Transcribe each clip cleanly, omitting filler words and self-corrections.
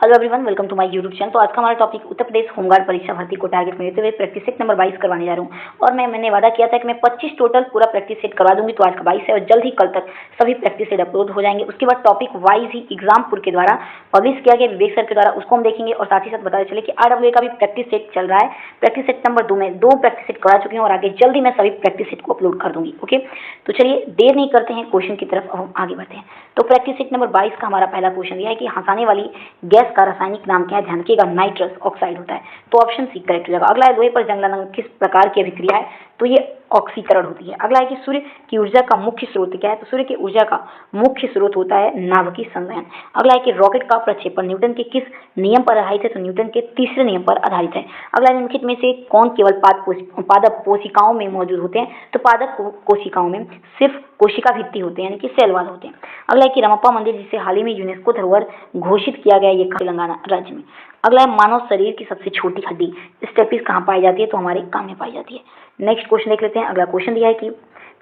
Hello everyone, welcome to my YouTube channel. तो आज का हमारा टॉपिक उत्तर प्रदेश होमगार्ड परीक्षा भर्ती को टारगेट में लेते हुए प्रैक्टिस सेट नंबर 22 करवाने जा रहा हूँ। और मैंने वादा किया था कि मैं 25 टोटल पूरा प्रैक्टिस सेट करवा दूंगी। तो आज का 22 है और जल्द ही कल तक सभी प्रैक्टिस सेट अपलोड हो जाएंगे। उसके बाद टॉपिक वाइज ही एग्जामपुर के द्वारा पब्लिश किया गया विवेक सर के द्वारा, उसको हम देखेंगे। और साथ ही साथ बताते चले कि RWA का भी प्रैक्टिस सेट चल रहा है। प्रैक्टिस सेट नंबर 2 में 2 प्रैक्टिस सेट करा चुकी हूँ और आगे जल्दी मैं सभी प्रैक्टिस सेट को अपलोड कर दूंगी। ओके, तो चलिए देर नहीं करते हैं, क्वेश्चन की तरफ हम आगे बढ़ते हैं। तो प्रैक्टिस सेट नंबर 22 का हमारा पहला क्वेश्चन यह है कि हंसाने वाली गैस का रासायनिक नाम क्या है? ध्यान रखिएगा, नाइट्रस ऑक्साइड होता है। तो ऑप्शन सी करेक्ट हो जाएगा। अगला है लोहे पर जंग लगना किस प्रकार की अभिक्रिया है? तो ये ऑक्सीकरण होती है। अगला है कि सूर्य की ऊर्जा का मुख्य स्रोत क्या है? तो सूर्य की ऊर्जा का मुख्य स्रोत होता है नाभिकीय संवहन। अगला है कि रॉकेट का प्रक्षेपण न्यूटन के किस नियम पर आधारित है? तो न्यूटन के तीसरे नियम पर आधारित है। अगला निम्नलिखित में से कौन केवल पादप कोशिकाओं में मौजूद होते हैं? तो पादप कोशिकाओं में सिर्फ कोशिका भित्ति होते हैं, यानी कि सेल वाल होते हैं। अगला है कि रमप्पा मंदिर जिसे हाल ही में यूनेस्को धरोहर घोषित किया गया, ये तेलंगाना राज्य में। अगला है मानव शरीर की सबसे छोटी हड्डी स्टेपिस कहाँ पाई जाती है? तो हमारे कान में पाई जाती है। नेक्स्ट क्वेश्चन देख लेते हैं। अगला क्वेश्चन दिया है कि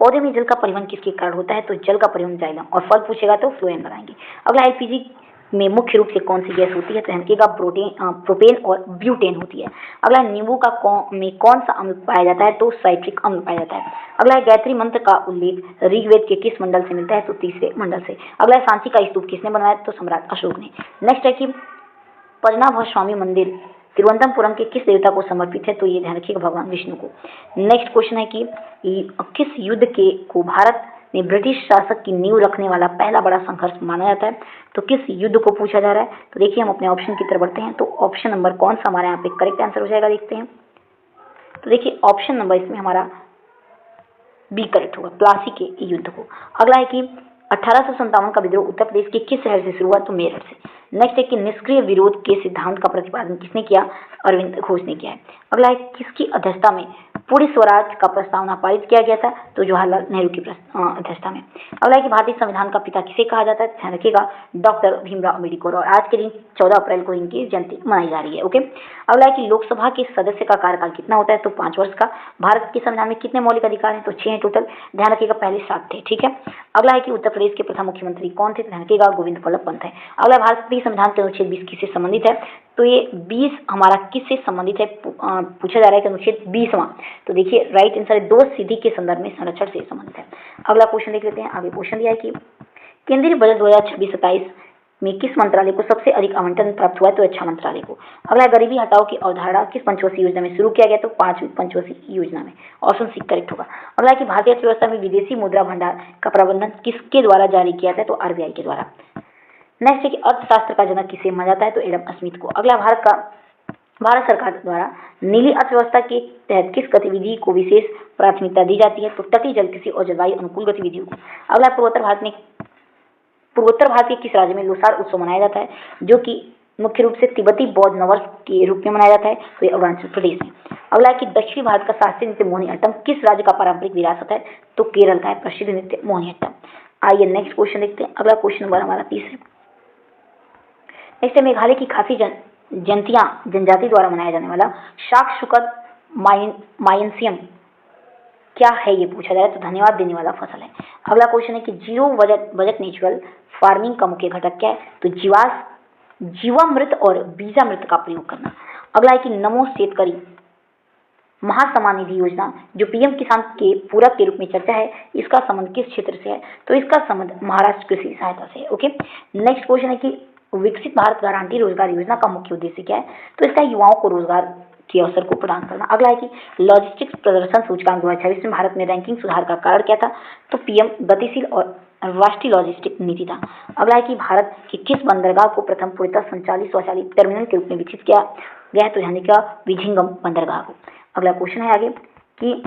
पौधे में जल का परिवहन किसके कारण होता है? तो जल का परिवहन जाइलम, और फल पूछेगा तो फ्लोएम लगाएंगे। अगला LPG में मुख्य रूप से कौन सी गैस होती है? तो हल्के का प्रोपेन और ब्यूटेन होती है। अगला नींबू का में कौन सा अम्ल पाया जाता है? तो साइट्रिक अम्ल पाया जाता है। अगला है गायत्री मंत्र का उल्लेख ऋग्वेद के किस मंडल से मिलता है? तो तीसरे मंडल से। अगला है सांची का स्तूप किसने बनवाया? तो सम्राट अशोक ने। नेक्स्ट है कि पद्मनाभ स्वामी मंदिर तिरुवनंतपुरम के किस देवता को समर्पित है? तो ये ध्यान रखिएगा, भगवान विष्णु को। नेक्स्ट क्वेश्चन है कि किस युद्ध के को भारत में ब्रिटिश शासक की नींव रखने वाला पहला बड़ा संघर्ष माना जाता है? तो किस युद्ध को पूछा जा रहा है? तो देखिए हम अपने ऑप्शन की तरफ बढ़ते हैं। तो ऑप्शन नंबर कौन सा हमारे यहाँ पे करेक्ट आंसर हो जाएगा, देखते हैं। तो देखिए ऑप्शन नंबर इसमें हमारा बी करेक्ट होगा, प्लासी के युद्ध को। अगला है कि 1857 का विद्रोह उत्तर प्रदेश के किस शहर से शुरू हुआ? तो मेरठ से। नेक्स्ट है कि निष्क्रिय विरोध के सिद्धांत का प्रतिपादन किसने किया? अरविंद घोष ने किया है। अगला है किसकी अध्यक्षता में पूर्ण स्वराज का प्रस्तावना पारित किया गया था? तो जवाहरलाल नेहरू की अध्यक्षता में। अगला है कि भारतीय संविधान का पिता किसे कहा जाता है? ध्यान रखिएगा, डॉक्टर भीमराव अम्बेडकर। और आज के दिन 14 अप्रैल को इनकी जयंती मनाई जा रही है। ओके, अगला है कि लोकसभा के सदस्य का कार्यकाल कितना होता है? तो 5 वर्ष का। भारत के संविधान में कितने मौलिक अधिकार हैं? तो 6 हैं टोटल। ध्यान रखिएगा, पहले 7 थे, ठीक है। अगला है कि उत्तर प्रदेश के प्रथम मुख्यमंत्री कौन थे? ध्यान रखिएगा, गोविंद वल्लभ पंत है। अगला भारतीय संविधान के अनुच्छेद 20 किससे संबंधित है? तो ये 20 हमारा किससे संबंधित है पूछा जा रहा है कि अनुच्छेद 20वां। तो देखिए राइट आंसर 2 सीधी के संदर्भ में संरक्षण से संबंधित है। अगला क्वेश्चन देख लेते हैं। आगे क्वेश्चन दिया है कि केंद्रीय बजट 2026-27 में किस मंत्रालय को सबसे अधिक आवंटन प्राप्त हुआ है? तो रक्षा मंत्रालय को। अगला गरीबी हटाओ की अवधारणा किस पंचवर्षीय योजना में शुरू किया गया? तो 5वीं पंचवर्षीय योजना में। ऑप्शन सी करेक्ट होगा। अगला कि भारतीय अर्थव्यवस्था में विदेशी मुद्रा भंडार का प्रबंधन किसके द्वारा जारी किया जाता है? तो RBI के द्वारा। नेक्स्ट है कि अर्थशास्त्र का जनक किसे माना जाता है? तो एडम स्मिथ को। अगला भारत सरकार द्वारा नीली अर्थव्यवस्था के तहत किस गतिविधि को विशेष प्राथमिकता दी जाती है? तो तटीय जल कृषि और जलवायु अनुकूल गतिविधियों को। अगला पूर्वोत्तर भारत के किस राज्य में लोसार उत्सव मनाया जाता है? जो कि मुख्य रूप से तिब्बती बौद्ध नववर्ष के रूप में मनाया जाता है, तो ये अरुणाचल प्रदेश में। अगला है कि दक्षिणी भारत का शास्त्रीय नृत्य मोहिनीअट्टम किस राज्य का पारंपरिक विरासत है? तो केरल का है प्रसिद्ध नृत्य मोहिनीअट्टम। आइए नेक्स्ट क्वेश्चन देखते हैं। अगला क्वेश्चन नंबर हमारा 30 है। नेक्स्ट है मेघालय की खासी जनजाति द्वारा मनाया जाने वाला शाक शुकत माइनसियम क्या है? ये पूछा जा रहा है। तो धन्यवाद देने वाला फसल है। अगला क्वेश्चन है कि जीरो बजट नेचुरल फार्मिंग का मुख्य घटक क्या है? तो जीवामृत और बीजामृत का प्रयोग करना। अगला है कि नमो शेतकरी महासम्मान निधि योजना जो PM किसान के पूरक के रूप में चर्चा है, इसका संबंध किस क्षेत्र से है? तो इसका संबंध महाराष्ट्र कृषि सहायता से है। ओके, नेक्स्ट क्वेश्चन है कि विकसित भारत गारंटी रोजगार योजना का मुख्य उद्देश्य क्या है? तो इसका युवाओं को रोजगार के अवसर को प्रदान करना। अगला है कि लॉजिस्टिक्स प्रदर्शन सूचकांक 2026 में भारत में रैंकिंग सुधार का कारण क्या था? तो PM गतिशील और राष्ट्रीय लॉजिस्टिक नीति था। अगला है कि भारत के किस बंदरगाह को प्रथम पूर्णतः संचालित स्वचालित टर्मिनल के रूप में विकसित किया गया है? तो यानी कि विझिंगम बंदरगाह को। अगला क्वेश्चन है आगे कि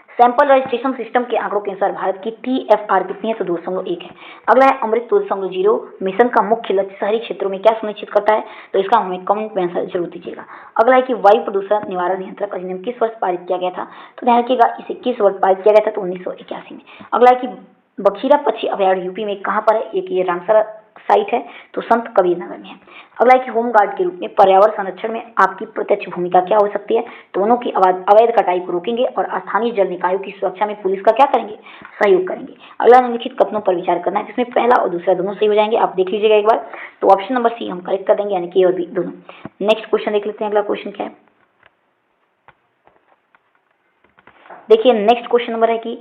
सैंपल रजिस्ट्रेशन सिस्टम के आंकड़ों के अनुसार भारत की TFR कितनी है? तो 2.1 है। अगला है अमृत 2.0 मिशन का मुख्य लक्ष्य शहरी क्षेत्रों में क्या सुनिश्चित करता है? तो इसका हमें कमेंट में आंसर जरूर दीजिएगा। अगला है कि वायु प्रदूषण निवारण नियंत्रक अधिनियम किस वर्ष पारित किया गया था? तो ध्यान रखिएगा, इसे किस वर्ष पारित किया गया था? तो 1981 में। अगला है कि बखीरा पक्षी अभयारण्य यूपी में कहाँ पर है? एक ये साइट है तो संत कबीर नगर में है। अगला है कि होमगार्ड के रूप में पर्यावरण संरक्षण में आपकी प्रत्यक्ष भूमिका क्या हो सकती है? तो वनों की अवैध कटाई को रोकेंगे और स्थानीय जल निकायों की सुरक्षा में पुलिस का क्या करेंगे? सहयोग करेंगे। अगला निम्नलिखित कथनों पर विचार करना है जिसमें पहला और दूसरा दोनों सही हो जाएंगे। आप देख लीजिएगा एक बार। तो ऑप्शन नंबर सी हम करेक्ट कर देंगे, यानी कि ए और बी दोनों। नेक्स्ट क्वेश्चन देख लेते हैं। अगला क्वेश्चन क्या है? देखिए नेक्स्ट क्वेश्चन नंबर है कि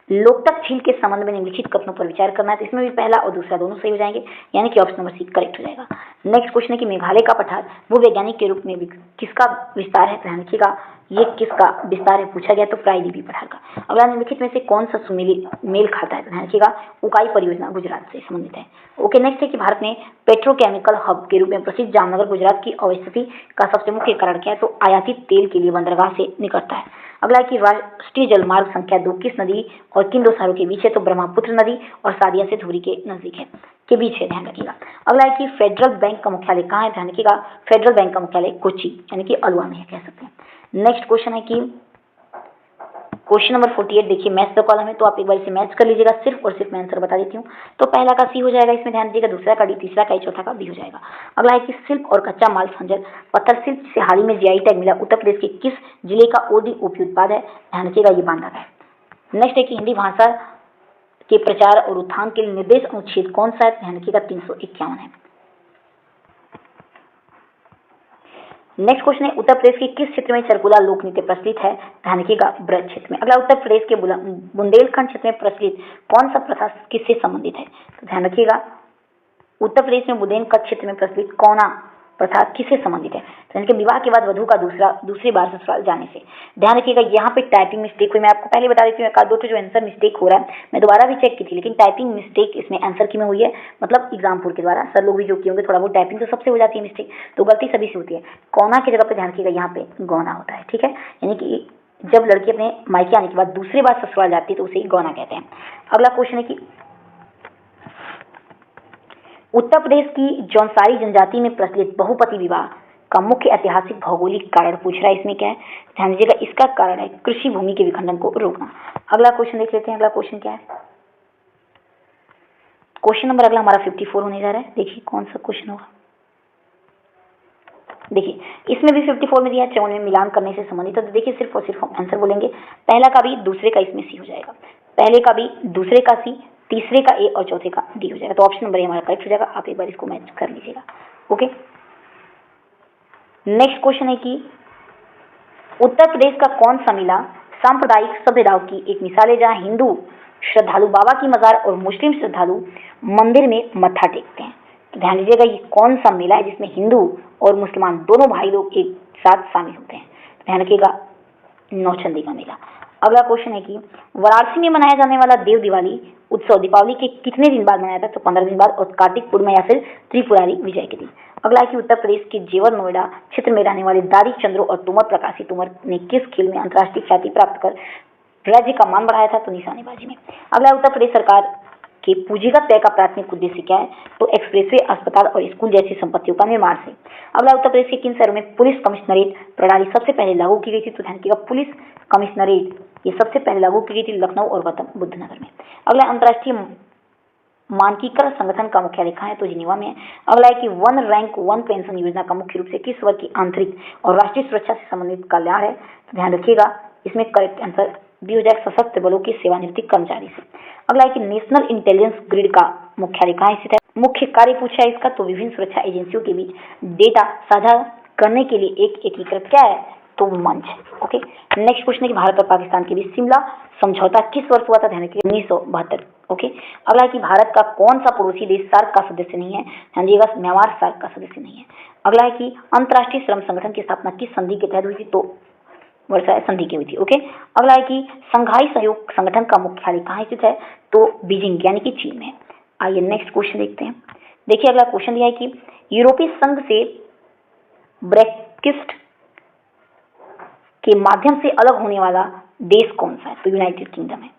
लोकटक झील के संबंध में निम्नलिखित कथनों पर विचार करना है। तो इसमें भी पहला और दूसरा दोनों सही हो जाएंगे, यानी कि ऑप्शन नंबर सी करेक्ट हो जाएगा। नेक्स्ट क्वेश्चन है कि मेघालय का पठार भूवैज्ञानिक के रूप में किसका विस्तार है? ध्यान रखिएगा ये किसका विस्तार है पूछा गया, तो प्रायद्वीपीय पठार का। अगला निम्नलिखित में से कौन सा सुमेलित मेल खाता है? तो ध्यान रखिएगा उकाई परियोजना गुजरात से संबंधित है। ओके, नेक्स्ट है कि भारत में पेट्रोकेमिकल हब के रूप में प्रसिद्ध जामनगर गुजरात की अवस्थिति का सबसे मुख्य कारण क्या है? तो आयातित तेल के लिए बंदरगाह से निकलता है। अगला है कि राष्ट्रीय जलमार्ग संख्या 2 किस नदी और किन दो शहरों के बीच है? तो ब्रह्मपुत्र नदी और सादिया से धुरी के नजदीक है, के बीच है, ध्यान रखिएगा। अगला है कि फेडरल बैंक का मुख्यालय कहाँ है? ध्यान रखिएगा फेडरल बैंक का मुख्यालय कोची यानी कि अलवा में है, कह सकते हैं। नेक्स्ट क्वेश्चन है कि क्वेश्चन नंबर 48 देखिए मैथ्स का कॉलम है, तो आप एक बार इसे मैच कर लीजिएगा। सिर्फ और सिर्फ मैं आंसर बता देती हूँ। तो पहला का सी हो जाएगा, इसमें ध्यान दीजिएगा, दूसरा का डी, तीसरा का ए, चौथा का बी हो जाएगा। अगला है कि शिल्प और कच्चा माल खंजर पत्थर शिल्प से हाल ही में जीआई टैग मिला उत्तर प्रदेश के किस जिले का ओडीओपी उत्पाद है? ध्यान रखिएगा ये बांदा का है। नेक्स्ट है कि हिंदी भाषा के प्रचार और उत्थान के लिए निर्देश अनुच्छेद कौन सा है? ध्यान रखिएगा 351 है। नेक्स्ट क्वेश्चन है उत्तर प्रदेश के किस क्षेत्र में चरकुला लोक नृत्य प्रचलित है? ध्यान रखिएगा ब्रज क्षेत्र में। अगला उत्तर प्रदेश के बुंदेलखंड क्षेत्र में प्रचलित कौन सा प्रथा किससे संबंधित है? तो ध्यान रखिएगा उत्तर प्रदेश में बुंदेलखंड क्षेत्र में प्रचलित कौना प्रथा किससे संबंधित है? तो इनके विवाह के बाद वधु का दूसरी बार ससुराल जाने से। ध्यान रखिएगा यहाँ पे टाइपिंग मिस्टेक हुई, मैं आपको पहले बता देती हूँ। एक दो जो आंसर मिस्टेक हो रहा है, मैं दोबारा भी चेक की थी, लेकिन टाइपिंग मिस्टेक इसमें आंसर की में हुई है, मतलब एग्जाम्पल के द्वारा। सर लोग भी जो किए होंगे थोड़ा बहुत टाइपिंग तो सबसे हो जाती है मिस्टेक, तो गलती सभी से होती है। कौना की जगह पे ध्यान रखिएगा यहाँ पे गौना होता है, ठीक है। यानी कि जब लड़की अपने मायके आने के बाद दूसरी बार ससुराल जाती है तो उसे गौना कहते हैं। अगला क्वेश्चन है कि उत्तर प्रदेश की जौनसारी जनजाति में प्रचलित बहुपति विवाह का मुख्य ऐतिहासिक भौगोलिक कारण पूछ रहा है। इसमें क्या है? ध्यान दीजिएगा इसका कारण है कृषि भूमि के विखंडन को रोकना। अगला क्वेश्चन देख लेते हैं। अगला क्वेश्चन क्या है? क्वेश्चन नंबर अगला हमारा 54 होने जा रहा है। देखिए कौन सा क्वेश्चन होगा। देखिए इसमें भी 54 में दिया है चौन में मिलान करने से संबंधित है। तो देखिए सिर्फ और सिर्फ हम आंसर बोलेंगे, पहला का भी दूसरे का इसमें सी हो जाएगा, पहले का भी दूसरे का सी, तीसरे का ए और चौथे का डी हो जाएगा। तो ऑप्शन नंबर ए हमारा करेक्ट हो जाएगा। आप एक बार इसको मैच कर लीजिएगा। ओके, नेक्स्ट क्वेश्चन है कि उत्तर प्रदेश का कौन सा मेला सांप्रदायिक सभ्यताओं की एक मिसाल है, जहां हिंदू श्रद्धालु बाबा की मजार और मुस्लिम श्रद्धालु मंदिर में मत्था टेकते हैं? तो ध्यान दीजिएगा ये कौन सा मेला है जिसमें हिंदू और मुसलमान दोनों भाई लोग एक साथ शामिल होते हैं? ध्यान रखिएगा नौचंदी का मेला। अगला क्वेश्चन है कि वाराणसी में मनाया जाने वाला देव दिवाली उत्सव दीपावली के कितने दिन बाद मनाया जाता है? तो 15 दिन बाद, और कार्तिक पूर्णिमा या फिर त्रिपुरारी विजय के दिन। अगला है कि उत्तर प्रदेश के जेवर नोएडा क्षेत्र में रहने वाले दारी चंद्रो और तोमर प्रकाशी तोमर ने किस खेल में अंतर्राष्ट्रीय ख्याति प्राप्त कर राज्य का मान बढ़ाया था? तो निशानेबाजी में। अगला उत्तर प्रदेश सरकार के पूंजीगत व्यय का प्राथमिक उद्देश्य क्या है? तो एक्सप्रेसवे, अस्पताल और स्कूल जैसी संपत्तियों का निर्माण से। अगला उत्तर प्रदेश के किन शहरों में पुलिस कमिश्नरेट प्रणाली सबसे पहले लागू की गई थी? तो ध्यान रखिएगा पुलिस कमिश्नरेट ये सबसे पहले लागू की गई थी लखनऊ और गौतम बुद्ध नगर में। अगला अंतर्राष्ट्रीय मानकीकरण संगठन का मुख्यालय कहाँ है? तो जिनेवा में है। अगला है कि वन रैंक वन पेंशन योजना का मुख्य रूप से किस वर्ग की आंतरिक और राष्ट्रीय सुरक्षा से संबंधित कल्याण है? तो ध्यान रखिएगा इसमें करेक्ट आंसर बी हो जाएगा सशस्त्र बलों के सेवानिवृत्त कर्मचारी से। अगला है कि नेशनल इंटेलिजेंस ग्रिड का मुख्यालय कहाँ स्थित है? मुख्य कार्य पूछा है इसका, तो विभिन्न सुरक्षा एजेंसियों के बीच डेटा साझा करने के लिए एक एकीकृत क्या है? तो मंच। ओके, नेक्स्ट क्वेश्चन है कि भारत और पाकिस्तान के बीच शिमला समझौता किस वर्ष हुआ था? ध्यान रखिए 1972। ओके, अगला है कि भारत का कौन सा पड़ोसी देश सार्क का सदस्य नहीं है? ध्यान दीजिएगा म्यांमार सार्क का सदस्य नहीं है। अगला है कि अंतर्राष्ट्रीय श्रम संगठन की स्थापना किस संधि के तहत हुई थी? तो वर्षाय संधि की हुई थी। ओके, अगला है कि संघाई सहयोग संगठन का मुख्यालय कहाँ स्थित है? तो बीजिंग यानी कि चीन में। आइए नेक्स्ट क्वेश्चन देखते हैं। देखिए अगला क्वेश्चन दिया है कि यूरोपीय संघ से ब्रेक्सिट के माध्यम से अलग होने वाला देश कौन सा है? तो यूनाइटेड किंगडम है।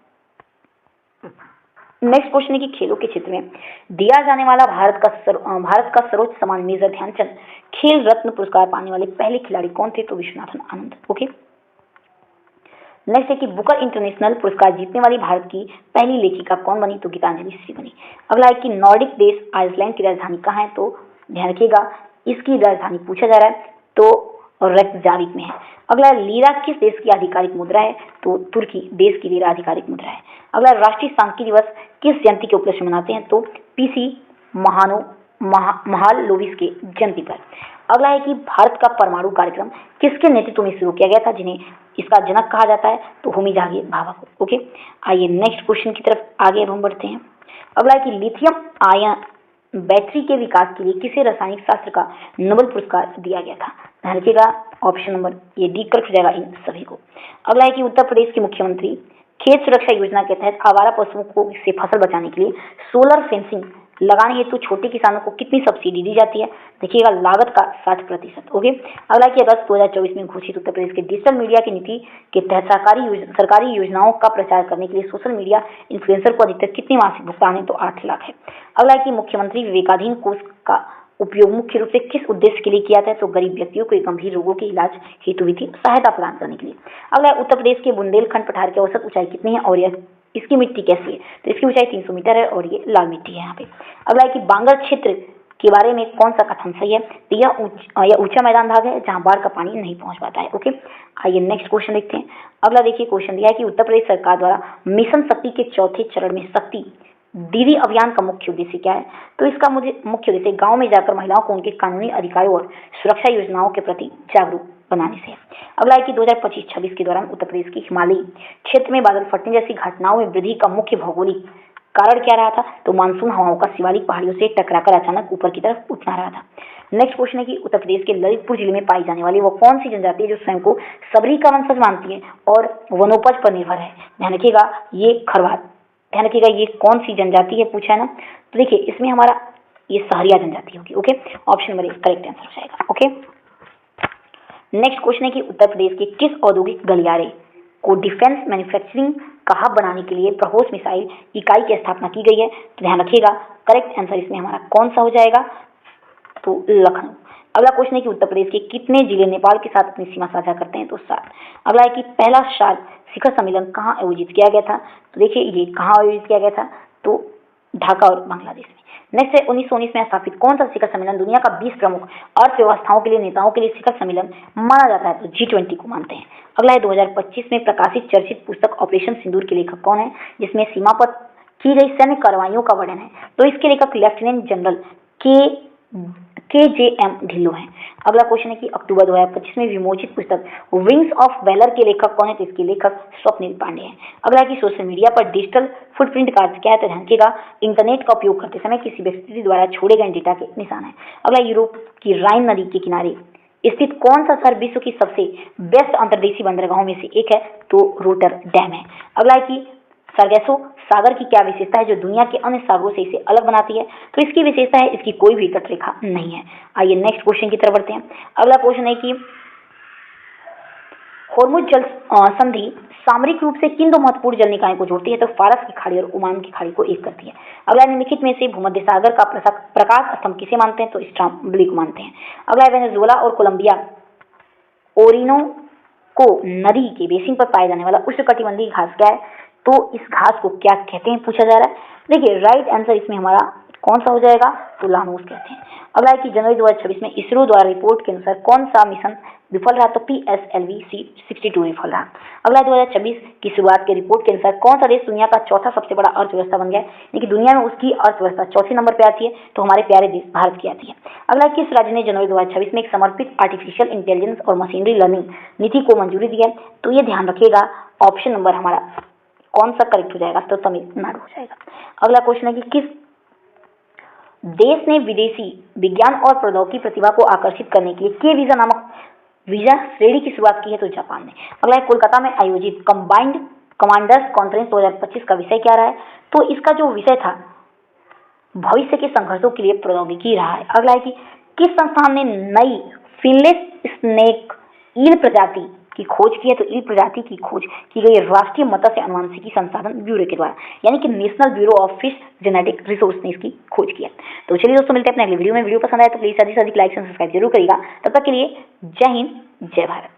नेक्स्ट क्वेश्चन है कि खेलों के क्षेत्र में दिया जाने वाला भारत का सर्वोच्च सम्मान मेजर ध्यानचंद खेल रत्न पुरस्कार पाने वाले पहले खिलाड़ी कौन थे? तो विश्वनाथन आनंद। ओके, नेक्स्ट है कि बुकर इंटरनेशनल पुरस्कार जीतने वाली भारत की पहली लेखिका कौन बनी? तो गीतांजलि श्री बनी। अगला है कि नॉर्डिक देश आइसलैंड की राजधानी कहाँ है? तो ध्यान रखिएगा इसकी राजधानी पूछा जा रहा है तो रेकजाविक में है। अगला लीरा किस देश की आधिकारिक मुद्रा है? तो तुर्की देश की लीरा आधिकारिक मुद्रा है। अगला राष्ट्रीय सांख्यिकी दिवस किस जयंती के उपलक्ष्य में मनाते हैं? तो पीसी महालनोबिस के जयंती पर। अगला है कि भारत का परमाणु कार्यक्रम किसके नेतृत्व में शुरू किया गया था, जिन्हें इसका जनक कहा जाता है? तो होमी जहांगीर भाभा को। ओके, आइए नेक्स्ट क्वेश्चन की तरफ आगे हम बढ़ते हैं। अगला है कि लिथियम आयन बैटरी के विकास के लिए किसे रासायनिक शास्त्र का नोबेल पुरस्कार दिया गया था? ध्यान रखिएगा ऑप्शन नंबर ये डी करेक्ट हो जाएगा इन सभी को। अगला है कि उत्तर प्रदेश के मुख्यमंत्री खेत सुरक्षा योजना के तहत आवारा पशुओं को से फसल बचाने के लिए सोलर फेंसिंग लगाने हेतु छोटे किसानों को कितनी सब्सिडी दी जाती है? देखिएगा लागत का 60%। ओके, अगला कि अगस्त 2024 में घोषित उत्तर प्रदेश के डिजिटल मीडिया की नीति के तहत सरकारी योजनाओं का प्रचार करने के लिए सोशल मीडिया इन्फ्लुएंसर को अधिकतर कितनी मासिक भुगतान है? तो 8 लाख है। अगला कि मुख्यमंत्री विवेकाधीन कोष का उपयोग मुख्य रूप से किस उद्देश्य के लिए किया जाता है? तो गरीब व्यक्तियों को गंभीर रोगों के इलाज हेतु वित्तीय सहायता प्रदान करने के लिए। अगला उत्तर प्रदेश के बुंदेलखंड पठार की औसत ऊंचाई कितनी है और यह इसकी मिट्टी कैसी है? तो इसकी ऊंचाई 300 मीटर है और ये लाल मिट्टी है यहाँ पे। अगला है कि बांगर क्षेत्र के बारे में कौन सा कथन सही है? तो यह ऊंचा मैदान भाग है जहाँ बाढ़ का पानी नहीं पहुंच पाता है। ओके, आइए नेक्स्ट क्वेश्चन देखते हैं। अगला देखिए क्वेश्चन दिया है कि उत्तर प्रदेश सरकार द्वारा मिशन शक्ति के चौथे चरण में शक्ति दीदी अभियान का मुख्य उद्देश्य क्या है? तो इसका मुख्य उद्देश्य गांव में जाकर महिलाओं को उनके कानूनी अधिकारों और सुरक्षा योजनाओं के प्रति जागरूक बनाने से है। अगला है कि 2025-26 के दौरान उत्तर प्रदेश के हिमालयी क्षेत्र में बादल फटने जैसी घटनाओं में वृद्धि का मुख्य भौगोलिक कारण क्या रहा था? तो मानसून हवाओं का शिवालिक पहाड़ियों से टकराकर अचानक ऊपर की तरफ उठना रहा था। नेक्स्ट क्वेश्चन है कि उत्तर प्रदेश के ललितपुर जिले में पाई जाने वाली वो कौन सी जनजाति है जो स्वयं को सबरी का वंशज मानती है और वनोपज पर निर्भर है? ध्यान रखिएगा ये खरवाल। ध्यान रखिएगा ये कौन सी जनजाति है पूछा है ना। तो देखिए इसमें हमारा ये सहरिया जनजाति होगी। Okay, option number correct answer हो जाएगा। ओके, नेक्स्ट क्वेश्चन है कि उत्तर प्रदेश के किस औद्योगिक गलियारे को डिफेंस मैन्युफैक्चरिंग का हब बनाने के लिए प्रहोस मिसाइल इकाई की स्थापना की गई है? तो ध्यान रखिएगा करेक्ट आंसर इसमें हमारा कौन सा हो जाएगा? तो लखनऊ। अगला क्वेश्चन है कि उत्तर प्रदेश के कितने जिले नेपाल के साथ अपनी सीमा साझा करते हैं? तो 7। अगला है कि पहला सार्क शिखर सम्मेलन कहाँ आयोजित किया गया था? तो देखिए ये कहाँ आयोजित किया गया था? तो ढाका और बांग्लादेश में। नेक्स्ट है 1919 में स्थापित कौन सा शिखर सम्मेलन दुनिया का 20 प्रमुख अर्थव्यवस्थाओं के लिए नेताओं के लिए शिखर सम्मेलन माना जाता है? तो G20 को मानते हैं। अगला है 2025 में प्रकाशित चर्चित पुस्तक ऑपरेशन सिंदूर के लेखक कौन है, जिसमें सीमा पर की गई सैन्य कार्रवाइयों का वर्णन है? तो इसके लेखक लेफ्टिनेंट जनरल KJM ढिल्लो हैं। अगला क्वेश्चन है कि अक्टूबर 2025 में विमोचित पुस्तक विंग्स ऑफ वैलर के लेखक कौन है? तो इसके लेखक स्वप्निल पांडे हैं। अगला है कि सोशल मीडिया पर डिजिटल फुटप्रिंट का अर्थ क्या है? तो ध्यान रखिएगा इंटरनेट का उपयोग करते समय किसी व्यक्ति द्वारा छोड़े गए डेटा के निशान है। अगला यूरोप की राइन नदी के किनारे स्थित कौन सा शहर विश्व की सबसे बेस्ट अंतर्देशीय बंदरगाहों में से एक है? तो रोटरडैम है। अगला है कि सरगेसो सागर की क्या विशेषता है जो दुनिया के अन्य सागरों से इसे अलग बनाती है? तो इसकी विशेषता है इसकी कोई भी तटरेखा नहीं है। आइए नेक्स्ट क्वेश्चन की तरफ बढ़ते हैं। अगला क्वेश्चन है कि होर्मुज जल संधि सामरिक रूप से किन दो महत्वपूर्ण जल निकायों को जोड़ती है? तो फारस की खाड़ी और ओमान की खाड़ी को एक करती है। अगला निम्नलिखित में से भूमध्य सागर का प्रकाश स्तंभ किसे मानते हैं? तो स्ट्रॉबेरी को मानते हैं। अगला वेनेजुएला और कोलंबिया ओरिनोको नदी के बेसिन पर पाया जाने वाला उष्णकटिबंधीय घास क्या है? तो इस घास को क्या कहते हैं पूछा जा रहा है। देखिए राइट आंसर इसमें हमारा कौन सा हो जाएगा? तो लानूस कहते हैं। अगला है कि जनवरी 2026 में इसरो द्वारा रिपोर्ट के अनुसार कौन सा मिशन विफल रहा? तो PSLV-62 विफल रहा। अगला 2026 की शुरुआत के रिपोर्ट के अनुसार कौन सा देश दुनिया का चौथा सबसे बड़ा अर्थव्यवस्था बन गया? यानी कि दुनिया में उसकी अर्थव्यवस्था चौथे नंबर पे आती है, तो हमारे प्यारे देश भारत की आती है। अगला किस राज्य ने जनवरी 2026 में एक समर्पित आर्टिफिशियल इंटेलिजेंस और मशीनरी लर्निंग नीति को मंजूरी दी है? तो ये ध्यान रखिएगा ऑप्शन नंबर हमारा कौन सा करेक्ट हो जाएगा? तो तमिलनाडु हो जाएगा। अगला क्वेश्चन है कि किस देश ने विदेशी विज्ञान और प्रौद्योगिकी प्रतिभा को आकर्षित करने के लिए के वीजा नामक वीजा श्रेणी की शुरुआत की है? तो जापान ने। अगला है कोलकाता में आयोजित कंबाइंड कमांडर्स कॉन्फ्रेंस 2025 का विषय क्या रहा है? तो इसका जो विषय था भविष्य के संघर्षों के लिए प्रौद्योगिकी रहा है। अगला है कि किस संस्थान ने नई फिनलेस स्नेक ईल प्रजाति की खोज की है? तो ईल प्रजाति की खोज की गई राष्ट्रीय मत्स्य अनुवांशिकी संसाधन ब्यूरो के द्वारा, यानी कि national bureau of fish genetic resource ने इसकी खोज किया। तो चलिए दोस्तों मिलते हैं अपने अगले वीडियो में। वीडियो पसंद आए तो प्लीज अधिक से अधिक लाइक एंड सब्सक्राइब जरूर करिएगा। तब तक के लिए जय हिंद जय भारत।